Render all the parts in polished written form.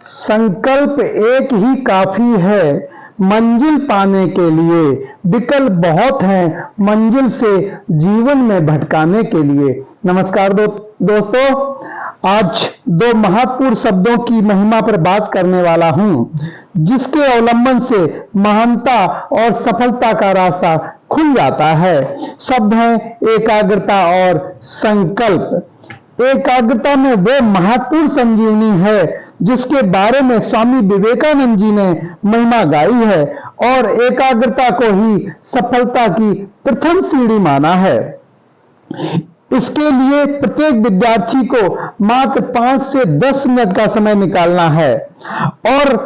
संकल्प एक ही काफी है मंजिल पाने के लिए, विकल्प बहुत हैं मंजिल से जीवन में भटकाने के लिए। नमस्कार दोस्तों, आज दो महत्वपूर्ण शब्दों की महिमा पर बात करने वाला हूं, जिसके अवलंबन से महानता और सफलता का रास्ता खुल जाता है। शब्द हैं एकाग्रता और संकल्प। एकाग्रता में वो महत्वपूर्ण संजीवनी है जिसके बारे में स्वामी विवेकानंद जी ने महिमा गाई है और एकाग्रता को ही सफलता की प्रथम सीढ़ी माना है। इसके लिए प्रत्येक विद्यार्थी को मात्र 5 से 10 मिनट का समय निकालना है और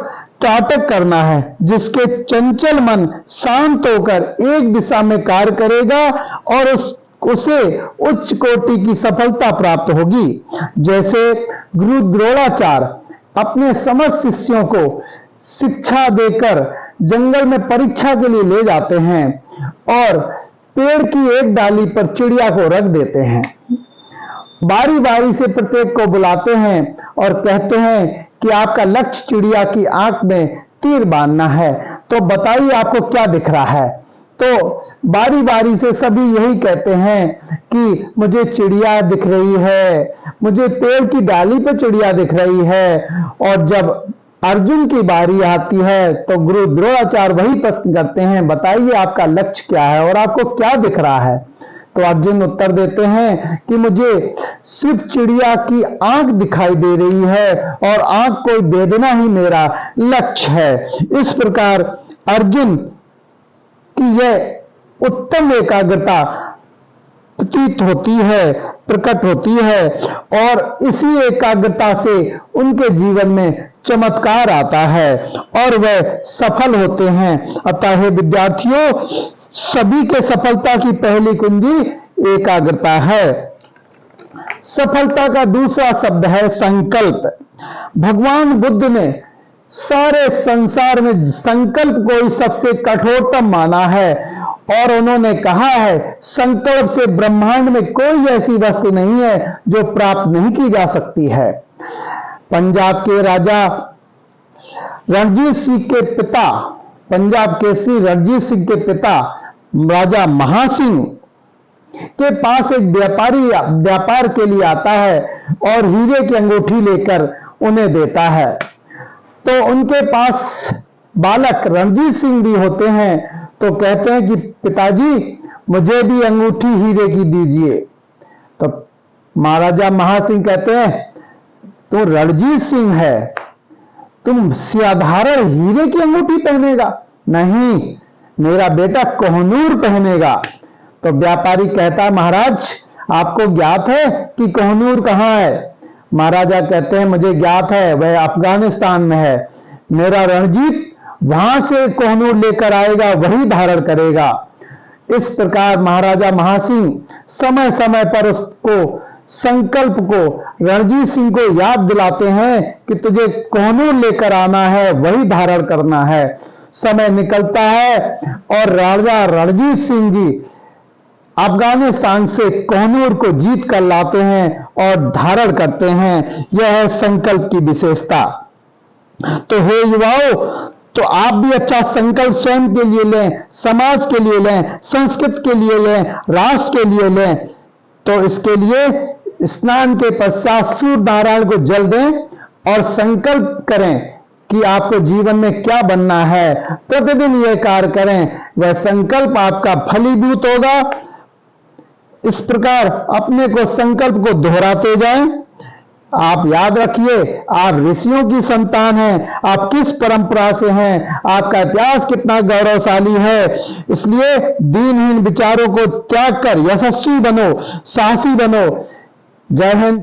त्राटक करना है, जिसके चंचल मन शांत होकर एक दिशा में कार्य करेगा और उसे उच्च कोटि की सफलता प्राप्त होगी। जैसे गुरु द्रोणाचार्य अपने समस्त शिष्यों को शिक्षा देकर जंगल में परीक्षा के लिए ले जाते हैं और पेड़ की एक डाली पर चिड़िया को रख देते हैं। बारी बारी से प्रत्येक को बुलाते हैं और कहते हैं कि आपका लक्ष्य चिड़िया की आंख में तीर बांधना है, तो बताइए आपको क्या दिख रहा है। तो बारी बारी से सभी यही कहते हैं कि मुझे चिड़िया दिख रही है, मुझे पेड़ की डाली पे चिड़िया दिख रही है। और जब अर्जुन की बारी आती है तो गुरु द्रोणाचार्य वही प्रश्न करते हैं, बताइए आपका लक्ष्य क्या है और आपको क्या दिख रहा है। तो अर्जुन उत्तर देते हैं कि मुझे सिर्फ चिड़िया की आंख दिखाई दे रही है और आंख को भेदना ही मेरा लक्ष्य है। इस प्रकार अर्जुन कि यह उत्तम एकाग्रता प्रतीत होती है, प्रकट होती है और इसी एकाग्रता से उनके जीवन में चमत्कार आता है और वह सफल होते हैं। अतः हे विद्यार्थियों, सभी के सफलता की पहली कुंजी एकाग्रता है। सफलता का दूसरा शब्द है संकल्प। भगवान बुद्ध ने सारे संसार में संकल्प को ही सबसे कठोरतम माना है और उन्होंने कहा है, संकल्प से ब्रह्मांड में कोई ऐसी वस्तु नहीं है जो प्राप्त नहीं की जा सकती है। पंजाब के राजा रणजीत सिंह के पिता, पंजाब केसरी रणजीत सिंह के पिता राजा महासिंह के पास एक व्यापारी व्यापार के लिए आता है और हीरे की अंगूठी लेकर उन्हें देता है। तो उनके पास बालक रणजीत सिंह भी होते हैं, तो कहते हैं कि पिताजी मुझे भी अंगूठी हीरे की दीजिए। तो महाराजा महासिंह कहते हैं, तो रणजीत सिंह है, तुम साधारण हीरे की अंगूठी पहनेगा? नहीं, मेरा बेटा कोहनूर पहनेगा। तो व्यापारी कहता है, महाराज आपको ज्ञात है कि कोहनूर कहां है? महाराजा कहते हैं, मुझे ज्ञात है, वह अफगानिस्तान में है। मेरा रणजीत वहां से कोहनूर लेकर आएगा, वही धारण करेगा। इस प्रकार महाराजा महासिंह समय समय पर उसको संकल्प को रणजीत सिंह को याद दिलाते हैं कि तुझे कोहनूर लेकर आना है, वही धारण करना है। समय निकलता है और राजा रणजीत सिंह जी अफगानिस्तान से कोहनूर को जीत कर लाते हैं और धारण करते हैं। यह है संकल्प की विशेषता। तो हे युवाओं, तो आप भी अच्छा संकल्प स्वयं के लिए लें, समाज के लिए लें, संस्कृति के लिए लें, राष्ट्र के लिए लें। तो इसके लिए स्नान के पश्चात सूर्य नारायण को जल दें और संकल्प करें कि आपको जीवन में क्या बनना है। प्रतिदिन यह कार्य करें, वह संकल्प आपका फलीभूत होगा। इस प्रकार अपने को संकल्प को दोहराते जाएं। आप याद रखिए, आप ऋषियों की संतान हैं, आप किस परंपरा से हैं, आपका इतिहास कितना गौरवशाली है। इसलिए दीनहीन विचारों को त्याग कर यशस्वी बनो, साहसी बनो। जय हिंद।